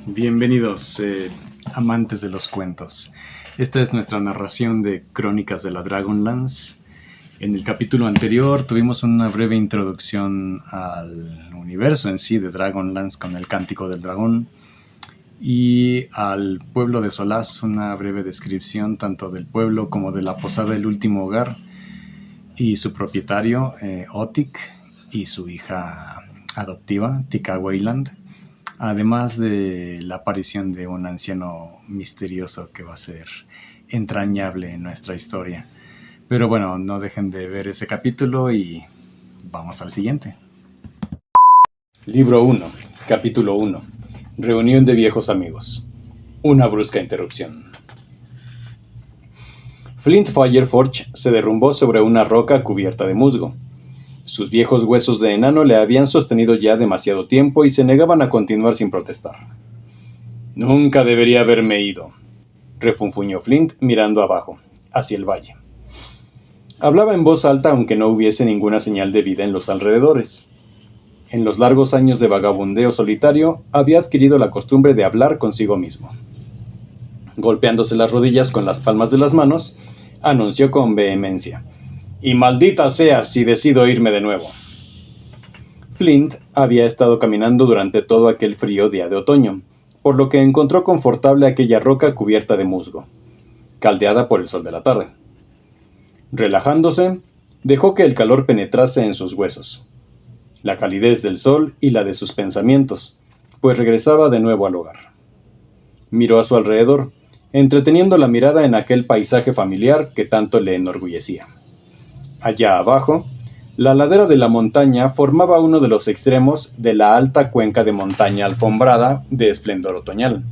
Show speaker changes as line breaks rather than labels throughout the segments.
Bienvenidos, amantes de los cuentos. Esta es nuestra narración de Crónicas de la Dragonlance. En el capítulo anterior tuvimos una breve introducción al universo en sí de Dragonlance con el Cántico del Dragón y al pueblo de Solaz, una breve descripción tanto del pueblo como de la posada del último hogar y su propietario, Otik, y su hija adoptiva, Tika Weyland. Además de la aparición de un anciano misterioso que va a ser entrañable en nuestra historia. Pero bueno, no dejen de ver ese capítulo y vamos al siguiente. Libro 1, capítulo 1. Reunión de viejos amigos. Una brusca interrupción. Flint Fireforge se derrumbó sobre una roca cubierta de musgo. Sus viejos huesos de enano le habían sostenido ya demasiado tiempo y se negaban a continuar sin protestar. «Nunca debería haberme ido», refunfuñó Flint mirando abajo, hacia el valle. Hablaba en voz alta aunque no hubiese ninguna señal de vida en los alrededores. En los largos años de vagabundeo solitario, había adquirido la costumbre de hablar consigo mismo. Golpeándose las rodillas con las palmas de las manos, anunció con vehemencia: «Y maldita sea si decido irme de nuevo». Flint había estado caminando durante todo aquel frío día de otoño, por lo que encontró confortable aquella roca cubierta de musgo, caldeada por el sol de la tarde. Relajándose, dejó que el calor penetrase en sus huesos, la calidez del sol y la de sus pensamientos, pues regresaba de nuevo al hogar. Miró a su alrededor, entreteniendo la mirada en aquel paisaje familiar que tanto le enorgullecía. Allá abajo, la ladera de la montaña formaba uno de los extremos de la alta cuenca de montaña alfombrada de esplendor otoñal.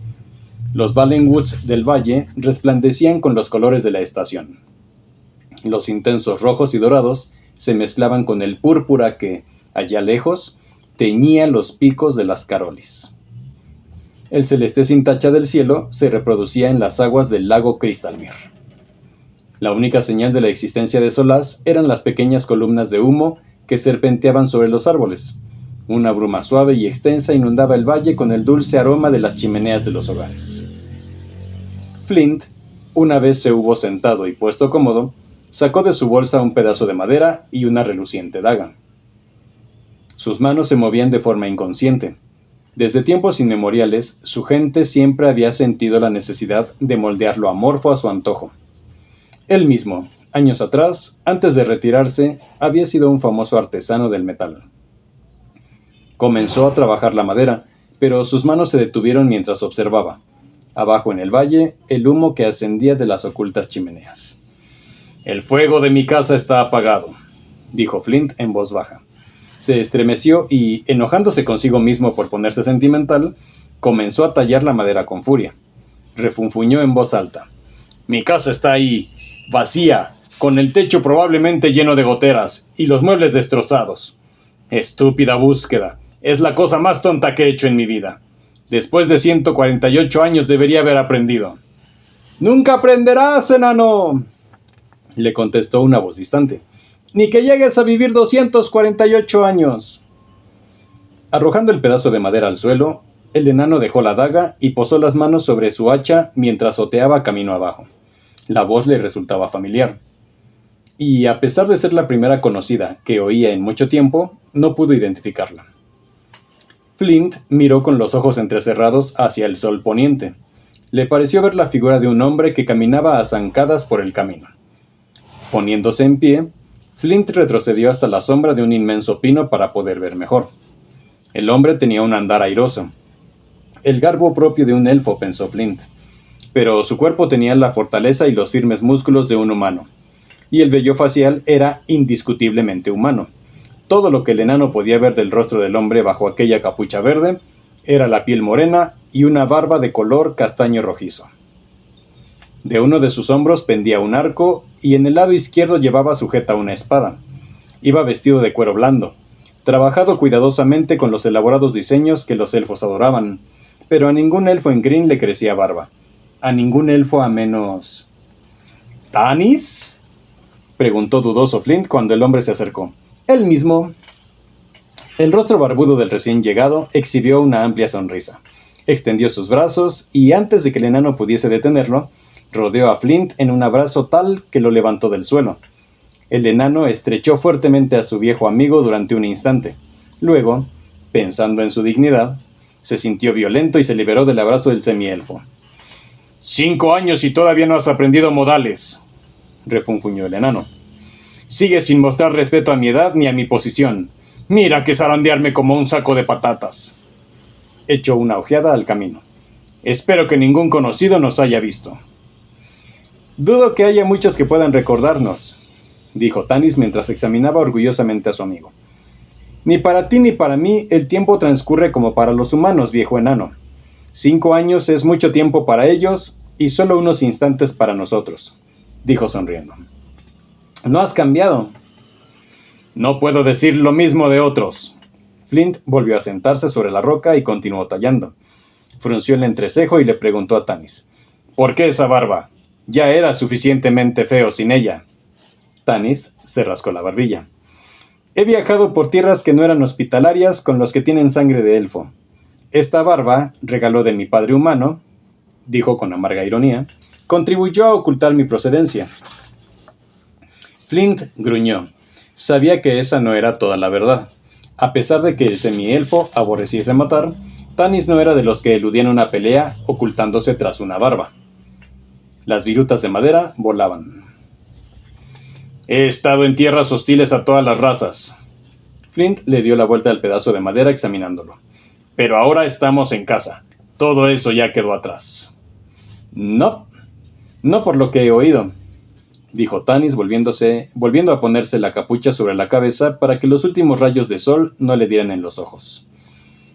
Los Valenwoods del valle resplandecían con los colores de la estación. Los intensos rojos y dorados se mezclaban con el púrpura que, allá lejos, teñía los picos de las Carolis. El celeste sin tacha del cielo se reproducía en las aguas del lago Crystalmere. La única señal de la existencia de Solaz eran las pequeñas columnas de humo que serpenteaban sobre los árboles. Una bruma suave y extensa inundaba el valle con el dulce aroma de las chimeneas de los hogares. Flint, una vez se hubo sentado y puesto cómodo, sacó de su bolsa un pedazo de madera y una reluciente daga. Sus manos se movían de forma inconsciente. Desde tiempos inmemoriales, su gente siempre había sentido la necesidad de moldear lo amorfo a su antojo. Él mismo, años atrás, antes de retirarse, había sido un famoso artesano del metal. Comenzó a trabajar la madera, pero sus manos se detuvieron mientras observaba, abajo en el valle, el humo que ascendía de las ocultas chimeneas. «El fuego de mi casa está apagado», dijo Flint en voz baja. Se estremeció y, enojándose consigo mismo por ponerse sentimental, comenzó a tallar la madera con furia. Refunfuñó en voz alta: «Mi casa está ahí, vacía, con el techo probablemente lleno de goteras y los muebles destrozados. Estúpida búsqueda, es la cosa más tonta que he hecho en mi vida. Después de 148 años debería haber aprendido». «Nunca aprenderás, enano», le contestó una voz distante. «Ni que llegues a vivir 248 años». Arrojando el pedazo de madera al suelo, el enano dejó la daga y posó las manos sobre su hacha mientras oteaba camino abajo. La voz le resultaba familiar. Y a pesar de ser la primera conocida que oía en mucho tiempo, no pudo identificarla. Flint miró con los ojos entrecerrados hacia el sol poniente. Le pareció ver la figura de un hombre que caminaba a zancadas por el camino. Poniéndose en pie, Flint retrocedió hasta la sombra de un inmenso pino para poder ver mejor. El hombre tenía un andar airoso. El garbo propio de un elfo, pensó Flint. Pero su cuerpo tenía la fortaleza y los firmes músculos de un humano. Y el vello facial era indiscutiblemente humano. Todo lo que el enano podía ver del rostro del hombre bajo aquella capucha verde era la piel morena y una barba de color castaño rojizo. De uno de sus hombros pendía un arco y en el lado izquierdo llevaba sujeta una espada. Iba vestido de cuero blando, trabajado cuidadosamente con los elaborados diseños que los elfos adoraban, pero a ningún elfo en Green le crecía barba. A ningún elfo a menos... «¿Tanis?», preguntó dudoso Flint cuando el hombre se acercó. «Él mismo». El rostro barbudo del recién llegado exhibió una amplia sonrisa. Extendió sus brazos y antes de que el enano pudiese detenerlo, rodeó a Flint en un abrazo tal que lo levantó del suelo. El enano estrechó fuertemente a su viejo amigo durante un instante. Luego, pensando en su dignidad, se sintió violento y se liberó del abrazo del semielfo. 5 años y todavía no has aprendido modales, refunfuñó el enano. Sigues sin mostrar respeto a mi edad ni a mi posición. Mira que zarandearme como un saco de patatas. Echó una ojeada al camino. Espero que ningún conocido nos haya visto. Dudo que haya muchos que puedan recordarnos, dijo Tanis mientras examinaba orgullosamente a su amigo. Ni para ti ni para mí el tiempo transcurre como para los humanos, viejo enano. 5 años es mucho tiempo para ellos y solo unos instantes para nosotros, dijo sonriendo. No has cambiado. No puedo decir lo mismo de otros. Flint volvió a sentarse sobre la roca y continuó tallando. Frunció el entrecejo y le preguntó a Tanis. ¿Por qué esa barba? Ya era suficientemente feo sin ella. Tanis se rascó la barbilla. He viajado por tierras que no eran hospitalarias con los que tienen sangre de elfo. Esta barba, regalo de mi padre humano, dijo con amarga ironía, contribuyó a ocultar mi procedencia. Flint gruñó. Sabía que esa no era toda la verdad. A pesar de que el semielfo aborreciese matar, Tanis no era de los que eludían una pelea ocultándose tras una barba. Las virutas de madera volaban. He estado en tierras hostiles a todas las razas. Flint le dio la vuelta al pedazo de madera examinándolo. Pero ahora estamos en casa. Todo eso ya quedó atrás. No por lo que he oído, dijo Tanis volviendo a ponerse la capucha sobre la cabeza para que los últimos rayos de sol no le dieran en los ojos.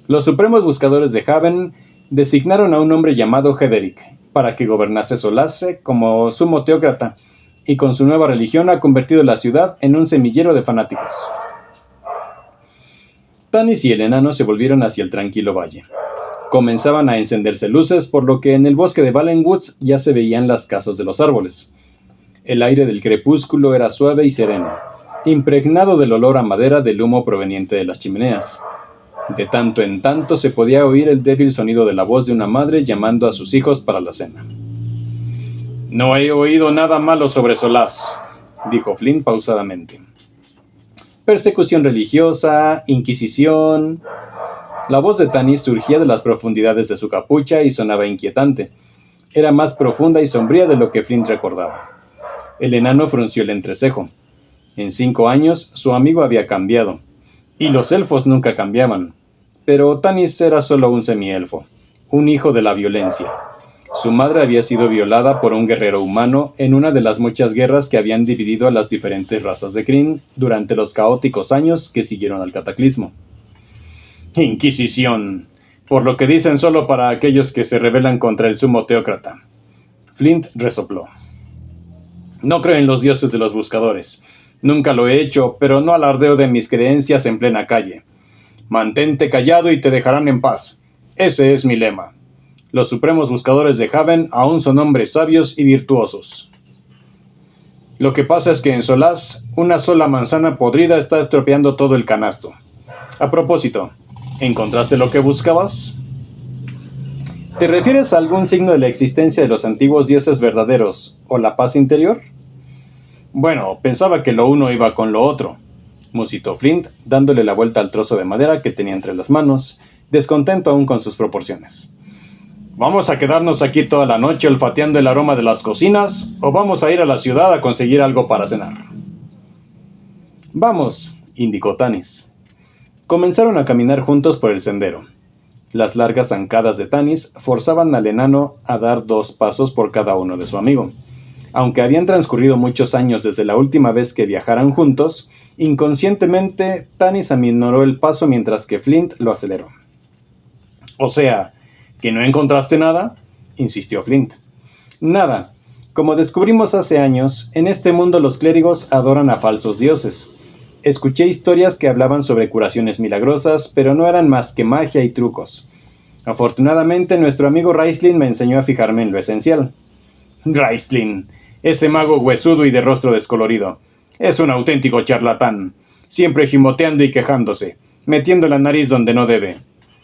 Los supremos buscadores de Haven designaron a un hombre llamado Hederic para que gobernase Solace como sumo teócrata, y con su nueva religión ha convertido la ciudad en un semillero de fanáticos. Tanis y el enano se volvieron hacia el tranquilo valle. Comenzaban a encenderse luces, por lo que en el bosque de Valenwoods ya se veían las casas de los árboles. El aire del crepúsculo era suave y sereno, impregnado del olor a madera del humo proveniente de las chimeneas. De tanto en tanto se podía oír el débil sonido de la voz de una madre llamando a sus hijos para la cena. No he oído nada malo sobre Solaz, dijo Flint pausadamente. Persecución religiosa, inquisición... La voz de Tanis surgía de las profundidades de su capucha y sonaba inquietante. Era más profunda y sombría de lo que Flint recordaba. El enano frunció el entrecejo. En 5 años su amigo había cambiado. Y los elfos nunca cambiaban. Pero Tanis era solo un semielfo, un hijo de la violencia. Su madre había sido violada por un guerrero humano en una de las muchas guerras que habían dividido a las diferentes razas de Kryn durante los caóticos años que siguieron al cataclismo. Inquisición, por lo que dicen solo para aquellos que se rebelan contra el sumo teócrata. Flint resopló. No creo en los dioses de los buscadores. Nunca lo he hecho, pero no alardeo de mis creencias en plena calle. Mantente callado y te dejarán en paz. Ese es mi lema. Los supremos buscadores de Haven aún son hombres sabios y virtuosos. Lo que pasa es que en Solaz, una sola manzana podrida está estropeando todo el canasto. A propósito, ¿encontraste lo que buscabas? ¿Te refieres a algún signo de la existencia de los antiguos dioses verdaderos o la paz interior? Bueno, pensaba que lo uno iba con lo otro, musitó Flint, dándole la vuelta al trozo de madera que tenía entre las manos, descontento aún con sus proporciones. ¿Vamos a quedarnos aquí toda la noche olfateando el aroma de las cocinas o vamos a ir a la ciudad a conseguir algo para cenar? Vamos, indicó Tanis. Comenzaron a caminar juntos por el sendero. Las largas zancadas de Tanis forzaban al enano a dar 2 pasos por cada uno de su amigo. Aunque habían transcurrido muchos años desde la última vez que viajaran juntos, inconscientemente Tanis aminoró el paso mientras que Flint lo aceleró. O sea, ¿que no encontraste nada?, insistió Flint. Nada. Como descubrimos hace años, en este mundo los clérigos adoran a falsos dioses. Escuché historias que hablaban sobre curaciones milagrosas, pero no eran más que magia y trucos. Afortunadamente, nuestro amigo Raistlin me enseñó a fijarme en lo esencial. Raistlin, ese mago huesudo y de rostro descolorido. Es un auténtico charlatán, siempre gimoteando y quejándose, metiendo la nariz donde no debe.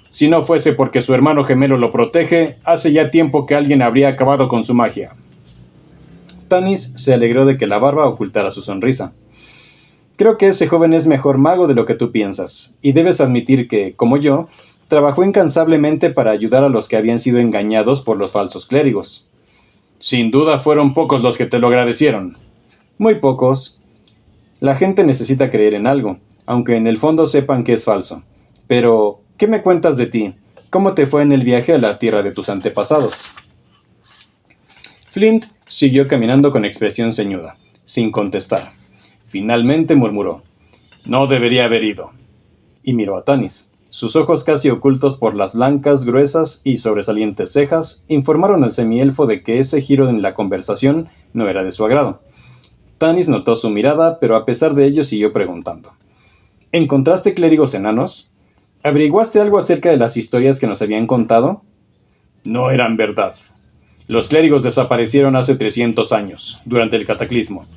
Si no fuese porque su hermano gemelo lo protege, hace ya tiempo que alguien habría acabado con su magia. Tanis se alegró de que la barba ocultara su sonrisa. Creo que ese joven es mejor mago de lo que tú piensas, y debes admitir que, como yo, trabajó incansablemente para ayudar a los que habían sido engañados por los falsos clérigos. Sin duda fueron pocos los que te lo agradecieron. Muy pocos. La gente necesita creer en algo, aunque en el fondo sepan que es falso. Pero, ¿qué me cuentas de ti? ¿Cómo te fue en el viaje a la tierra de tus antepasados? Flint siguió caminando con expresión ceñuda, sin contestar. Finalmente murmuró: «No debería haber ido». Y miró a Tanis. Sus ojos casi ocultos por las blancas, gruesas y sobresalientes cejas informaron al semielfo de que ese giro en la conversación no era de su agrado. Tanis notó su mirada, pero a pesar de ello siguió preguntando: «¿Encontraste clérigos enanos? ¿Averiguaste algo acerca de las historias que nos habían contado?» «No eran verdad. Los clérigos desaparecieron hace 300 años, durante el cataclismo.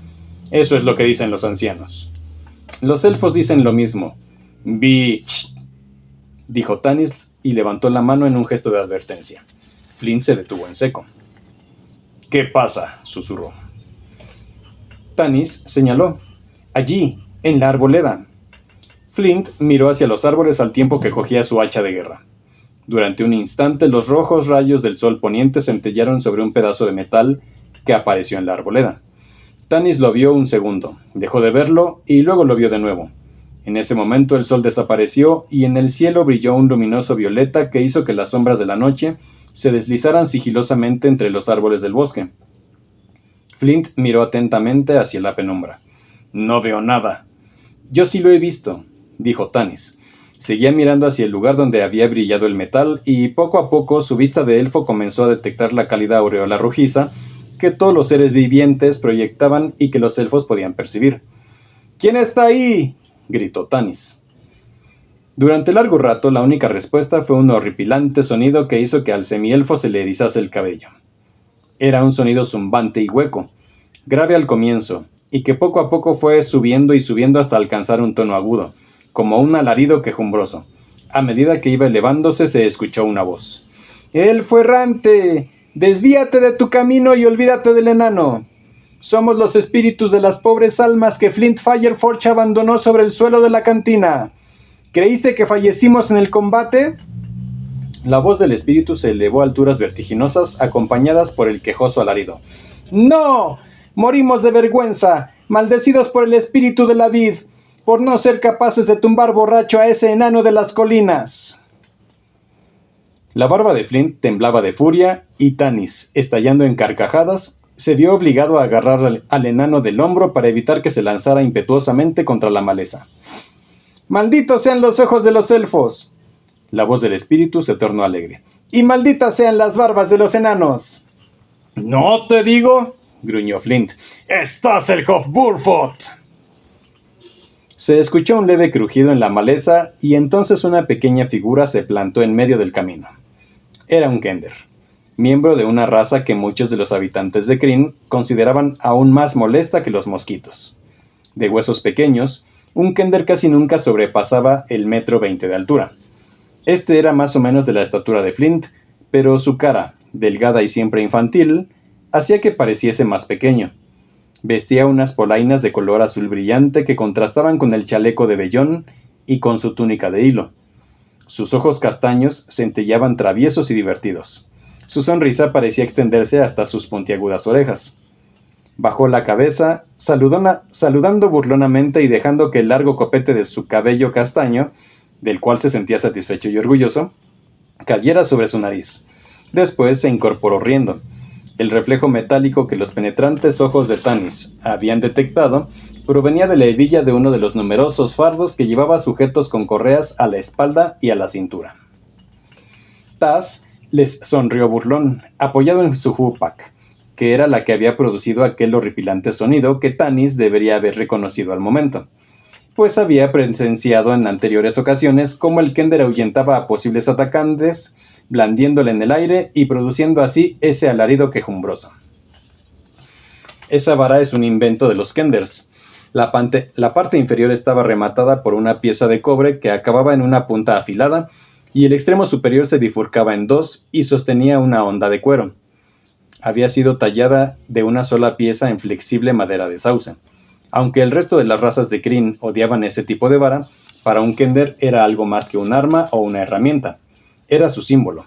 Eso es lo que dicen los ancianos». «Los elfos dicen lo mismo. «Shh», dijo Tanis y levantó la mano en un gesto de advertencia. Flint se detuvo en seco. «¿Qué pasa?», susurró. Tanis señaló: «Allí, en la arboleda». Flint miró hacia los árboles al tiempo que cogía su hacha de guerra. Durante un instante los rojos rayos del sol poniente centellaron sobre un pedazo de metal que apareció en la arboleda. Tanis lo vio un segundo, dejó de verlo y luego lo vio de nuevo. En ese momento el sol desapareció y en el cielo brilló un luminoso violeta que hizo que las sombras de la noche se deslizaran sigilosamente entre los árboles del bosque. Flint miró atentamente hacia la penumbra. «No veo nada». «Yo sí lo he visto», dijo Tanis. Seguía mirando hacia el lugar donde había brillado el metal y poco a poco su vista de elfo comenzó a detectar la cálida aureola rojiza que todos los seres vivientes proyectaban y que los elfos podían percibir. «¿Quién está ahí?», gritó Tanis. Durante largo rato la única respuesta fue un horripilante sonido que hizo que al semielfo se le erizase el cabello. Era un sonido zumbante y hueco, grave al comienzo, y que poco a poco fue subiendo y subiendo hasta alcanzar un tono agudo, como un alarido quejumbroso. A medida que iba elevándose se escuchó una voz. «¡Elfo errante! ¡Desvíate de tu camino y olvídate del enano! Somos los espíritus de las pobres almas que Flint Fireforge abandonó sobre el suelo de la cantina. ¿Creíste que fallecimos en el combate?» La voz del espíritu se elevó a alturas vertiginosas, acompañadas por el quejoso alarido. «¡No! Morimos de vergüenza, maldecidos por el espíritu de la vid, por no ser capaces de tumbar borracho a ese enano de las colinas». La barba de Flint temblaba de furia y Tanis, estallando en carcajadas, se vio obligado a agarrar al enano del hombro para evitar que se lanzara impetuosamente contra la maleza. «¡Malditos sean los ojos de los elfos!». La voz del espíritu se tornó alegre. «¡Y malditas sean las barbas de los enanos!». «¿No te digo?», gruñó Flint. «¡Estás el Hofburfot!». Se escuchó un leve crujido en la maleza y entonces una pequeña figura se plantó en medio del camino. Era un Kender, miembro de una raza que muchos de los habitantes de Krynn consideraban aún más molesta que los mosquitos. De huesos pequeños, un Kender casi nunca sobrepasaba el 1,20 m de altura. Este era más o menos de la estatura de Flint, pero su cara, delgada y siempre infantil, hacía que pareciese más pequeño. Vestía unas polainas de color azul brillante que contrastaban con el chaleco de vellón y con su túnica de hilo. Sus ojos castaños centellaban traviesos y divertidos. Su sonrisa parecía extenderse hasta sus puntiagudas orejas. Bajó la cabeza, saludando burlonamente y dejando que el largo copete de su cabello castaño, del cual se sentía satisfecho y orgulloso, cayera sobre su nariz. Después se incorporó riendo. El reflejo metálico que los penetrantes ojos de Tanis habían detectado provenía de la hebilla de uno de los numerosos fardos que llevaba sujetos con correas a la espalda y a la cintura. Taz les sonrió burlón, apoyado en su hupak, que era la que había producido aquel horripilante sonido que Tanis debería haber reconocido al momento, pues había presenciado en anteriores ocasiones cómo el Kender ahuyentaba a posibles atacantes, blandiéndole en el aire y produciendo así ese alarido quejumbroso. Esa vara es un invento de los Kenders. La parte inferior estaba rematada por una pieza de cobre que acababa en una punta afilada, y el extremo superior se bifurcaba en dos y sostenía una honda de cuero. Había sido tallada de una sola pieza en flexible madera de sauce. Aunque el resto de las razas de Kryn odiaban ese tipo de vara, para un Kender era algo más que un arma o una herramienta. Era su símbolo.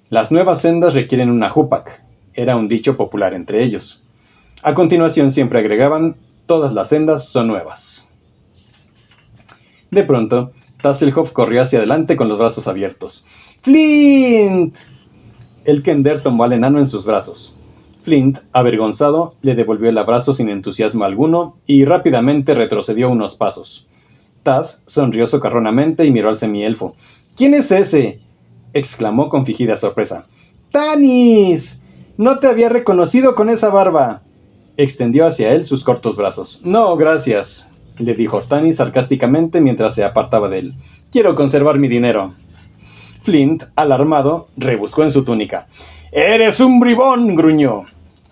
Las nuevas sendas requieren una hupak, era un dicho popular entre ellos. A continuación siempre agregaban, todas las sendas son nuevas. De pronto, Tasslehoff corrió hacia adelante con los brazos abiertos. ¡Flint! El Kender tomó al enano en sus brazos. Flint, avergonzado, le devolvió el abrazo sin entusiasmo alguno y rápidamente retrocedió unos pasos. Taz sonrió socarronamente y miró al semielfo. ¿Quién es ese?, exclamó con fingida sorpresa. ¡Tanis! No te había reconocido con esa barba. Extendió hacia él sus cortos brazos. No, gracias, le dijo Tanis sarcásticamente mientras se apartaba de él. Quiero conservar mi dinero. Flint, alarmado, rebuscó en su túnica. ¡Eres un bribón!, gruñó,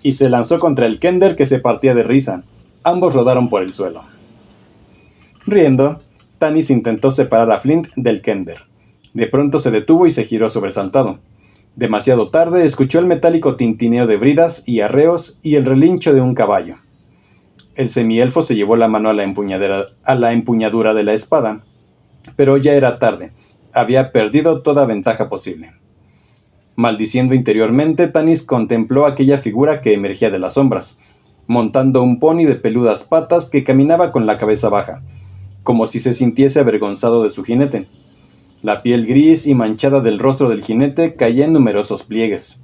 y se lanzó contra el Kender, que se partía de risa. Ambos rodaron por el suelo. Riendo, Tanis intentó separar a Flint del Kender. De pronto se detuvo y se giró sobresaltado. Demasiado tarde escuchó el metálico tintineo de bridas y arreos y el relincho de un caballo. El semielfo se llevó la mano a la empuñadura de la espada, pero ya era tarde. Había perdido toda ventaja posible. Maldiciendo interiormente, Tanis contempló aquella figura que emergía de las sombras, montando un pony de peludas patas que caminaba con la cabeza baja, como si se sintiese avergonzado de su jinete. La piel gris y manchada del rostro del jinete caía en numerosos pliegues.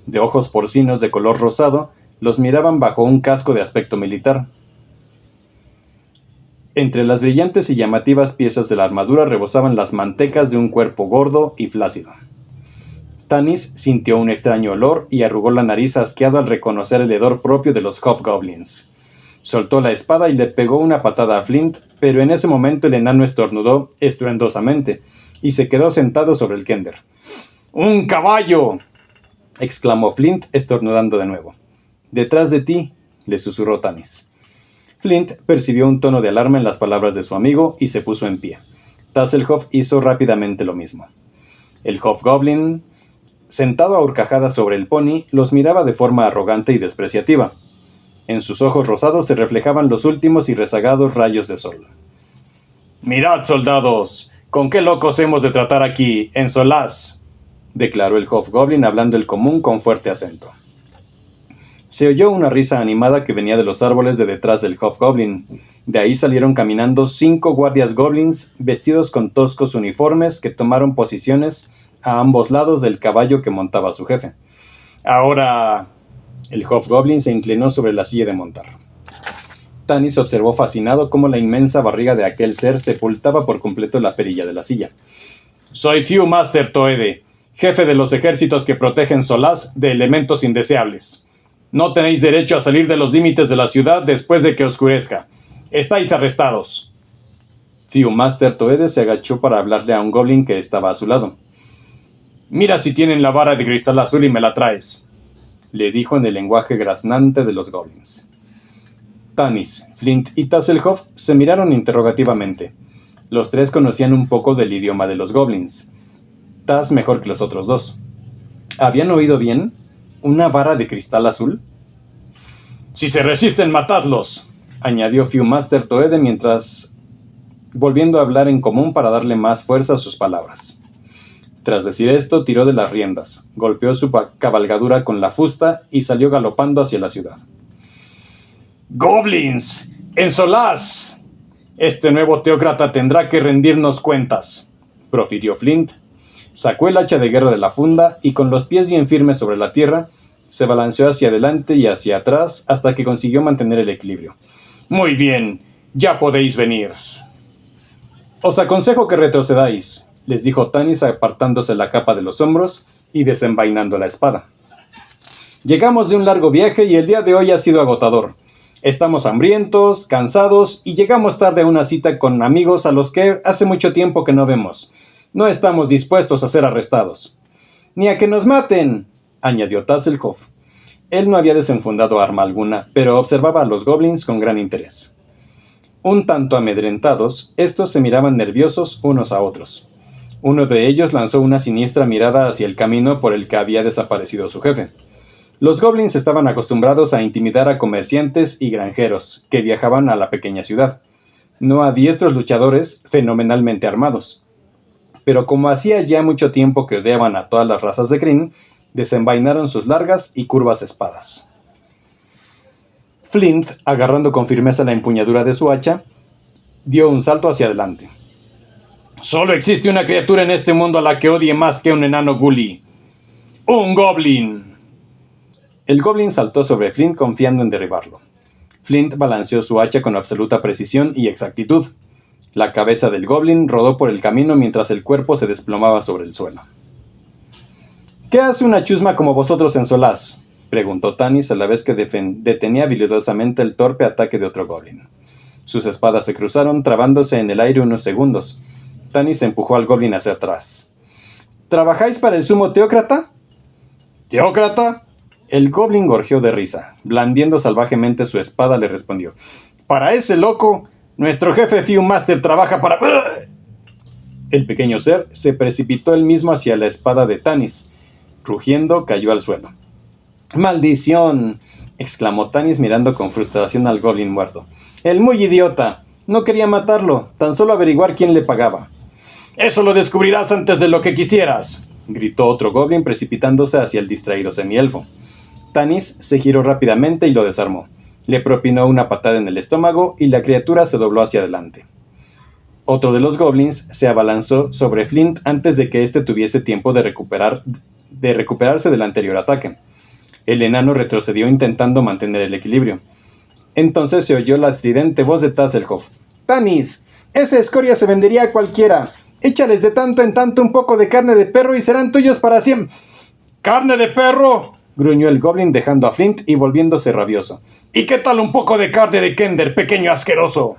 De ojos porcinos de color rosado, los miraban bajo un casco de aspecto militar. Entre las brillantes y llamativas piezas de la armadura rebosaban las mantecas de un cuerpo gordo y flácido. Tanis sintió un extraño olor y arrugó la nariz asqueado al reconocer el hedor propio de los hobgoblins. Soltó la espada y le pegó una patada a Flint, pero en ese momento el enano estornudó estruendosamente y se quedó sentado sobre el Kender. ¡Un caballo!, exclamó Flint, estornudando de nuevo. «Detrás de ti», le susurró Tanis. Flint percibió un tono de alarma en las palabras de su amigo y se puso en pie. Tasslehoff hizo rápidamente lo mismo. El hobgoblin, sentado a horcajadas sobre el pony, los miraba de forma arrogante y despreciativa. En sus ojos rosados se reflejaban los últimos y rezagados rayos de sol. «Mirad, soldados, ¿con qué locos hemos de tratar aquí, en Solaz?», declaró el hobgoblin hablando el común con fuerte acento. Se oyó una risa animada que venía de los árboles de detrás del hobgoblin. De ahí salieron caminando 5 guardias goblins vestidos con toscos uniformes que tomaron posiciones a ambos lados del caballo que montaba su jefe. «Ahora...» El hobgoblin se inclinó sobre la silla de montar. Tanis observó fascinado cómo la inmensa barriga de aquel ser sepultaba por completo la perilla de la silla. «Soy Thewmaster Toede, jefe de los ejércitos que protegen Solaz de elementos indeseables. No tenéis derecho a salir de los límites de la ciudad después de que oscurezca. Estáis arrestados». Thewmaster Toede se agachó para hablarle a un goblin que estaba a su lado. «Mira si tienen la vara de cristal azul y me la traes», le dijo en el lenguaje graznante de los goblins. Tanis, Flint y Tasslehoff se miraron interrogativamente. Los tres conocían un poco del idioma de los goblins. Taz mejor que los otros dos. ¿Habían oído bien? ¿Una vara de cristal azul? «Si se resisten, matadlos», añadió Thewmaster Toede mientras volviendo a hablar en común para darle más fuerza a sus palabras. Tras decir esto, tiró de las riendas, golpeó su cabalgadura con la fusta y salió galopando hacia la ciudad. «¡Goblins! ¡En Solaz! Este nuevo teócrata tendrá que rendirnos cuentas», profirió Flint. Sacó el hacha de guerra de la funda y con los pies bien firmes sobre la tierra, se balanceó hacia adelante y hacia atrás hasta que consiguió mantener el equilibrio. «Muy bien, ya podéis venir». «Os aconsejo que retrocedáis», les dijo Tanis apartándose la capa de los hombros y desenvainando la espada. «Llegamos de un largo viaje y el día de hoy ha sido agotador. Estamos hambrientos, cansados y llegamos tarde a una cita con amigos a los que hace mucho tiempo que no vemos. No estamos dispuestos a ser arrestados». «Ni a que nos maten», añadió Tasslehoff. Él no había desenfundado arma alguna, pero observaba a los goblins con gran interés. Un tanto amedrentados, estos se miraban nerviosos unos a otros. Uno de ellos lanzó una siniestra mirada hacia el camino por el que había desaparecido su jefe. Los goblins estaban acostumbrados a intimidar a comerciantes y granjeros que viajaban a la pequeña ciudad, no a diestros luchadores fenomenalmente armados. Pero como hacía ya mucho tiempo que odiaban a todas las razas de Krynn, desenvainaron sus largas y curvas espadas. Flint, agarrando con firmeza la empuñadura de su hacha, dio un salto hacia adelante. «Solo existe una criatura en este mundo a la que odie más que un enano ghoulie. ¡Un goblin!». El goblin saltó sobre Flint confiando en derribarlo. Flint balanceó su hacha con absoluta precisión y exactitud. La cabeza del goblin rodó por el camino mientras el cuerpo se desplomaba sobre el suelo. «¿Qué hace una chusma como vosotros en Solaz?», preguntó Tanis a la vez que detenía habilidosamente el torpe ataque de otro goblin. Sus espadas se cruzaron, trabándose en el aire unos segundos. Tanis empujó al goblin hacia atrás. «¿Trabajáis para el sumo teócrata?». «¿Teócrata?». El goblin gorjeó de risa. Blandiendo salvajemente su espada, le respondió: «Para ese loco, nuestro jefe Viewmaster trabaja para...». El pequeño ser se precipitó él mismo hacia la espada de Tanis. Rugiendo, cayó al suelo. «¡Maldición!», exclamó Tanis mirando con frustración al goblin muerto. «El muy idiota. No quería matarlo, tan solo averiguar quién le pagaba». «Eso lo descubrirás antes de lo que quisieras», gritó otro goblin precipitándose hacia el distraído semielfo. Tanis se giró rápidamente y lo desarmó. Le propinó una patada en el estómago y la criatura se dobló hacia adelante. Otro de los goblins se abalanzó sobre Flint antes de que éste tuviese tiempo de recuperarse del anterior ataque. El enano retrocedió intentando mantener el equilibrio. Entonces se oyó la estridente voz de Tasslehoff. «Tanis, esa escoria se vendería a cualquiera. Échales de tanto en tanto un poco de carne de perro y serán tuyos para siempre». «¿Carne de perro?», gruñó el goblin dejando a Flint y volviéndose rabioso. «¿Y qué tal un poco de carne de Kender, pequeño asqueroso?».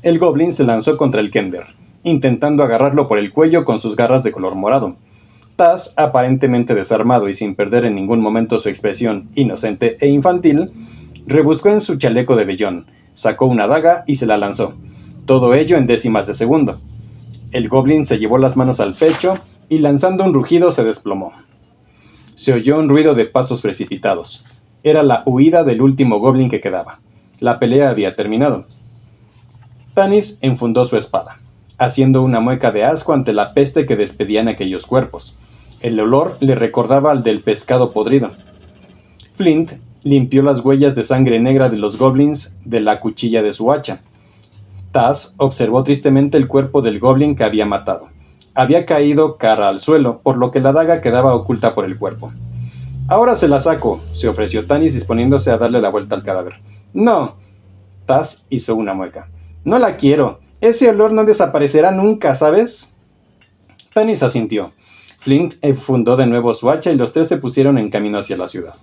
El goblin se lanzó contra el Kender, intentando agarrarlo por el cuello con sus garras de color morado. Taz, aparentemente desarmado y sin perder en ningún momento su expresión inocente e infantil, rebuscó en su chaleco de vellón, sacó una daga y se la lanzó. Todo ello en décimas de segundo. El goblin se llevó las manos al pecho y lanzando un rugido se desplomó. Se oyó un ruido de pasos precipitados. Era la huida del último goblin que quedaba. La pelea había terminado. Tanis enfundó su espada, haciendo una mueca de asco ante la peste que despedían aquellos cuerpos. El olor le recordaba al del pescado podrido. Flint limpió las huellas de sangre negra de los goblins de la cuchilla de su hacha. Taz observó tristemente el cuerpo del goblin que había matado. Había caído cara al suelo, por lo que la daga quedaba oculta por el cuerpo. «Ahora se la saco», se ofreció Tanis disponiéndose a darle la vuelta al cadáver. «No». Taz hizo una mueca. «No la quiero. Ese olor no desaparecerá nunca, ¿sabes?». Tanis asintió. Flint enfundó de nuevo su hacha y los tres se pusieron en camino hacia la ciudad.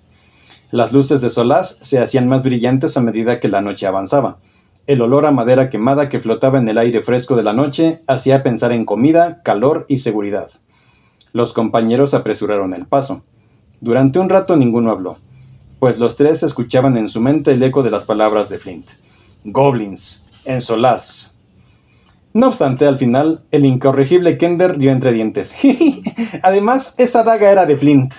Las luces de Solaz se hacían más brillantes a medida que la noche avanzaba. El olor a madera quemada que flotaba en el aire fresco de la noche hacía pensar en comida, calor y seguridad. Los compañeros apresuraron el paso. Durante un rato ninguno habló, pues los tres escuchaban en su mente el eco de las palabras de Flint. «Goblins, en Solaz». No obstante, al final, el incorregible Kender dio entre dientes. Además, esa daga era de Flint.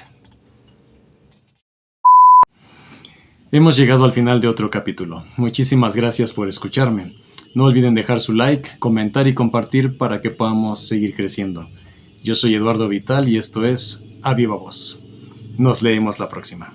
Hemos llegado al final de otro capítulo. Muchísimas gracias por escucharme. No olviden dejar su like, comentar y compartir para que podamos seguir creciendo. Yo soy Eduardo Vital y esto es A Viva Voz. Nos leemos la próxima.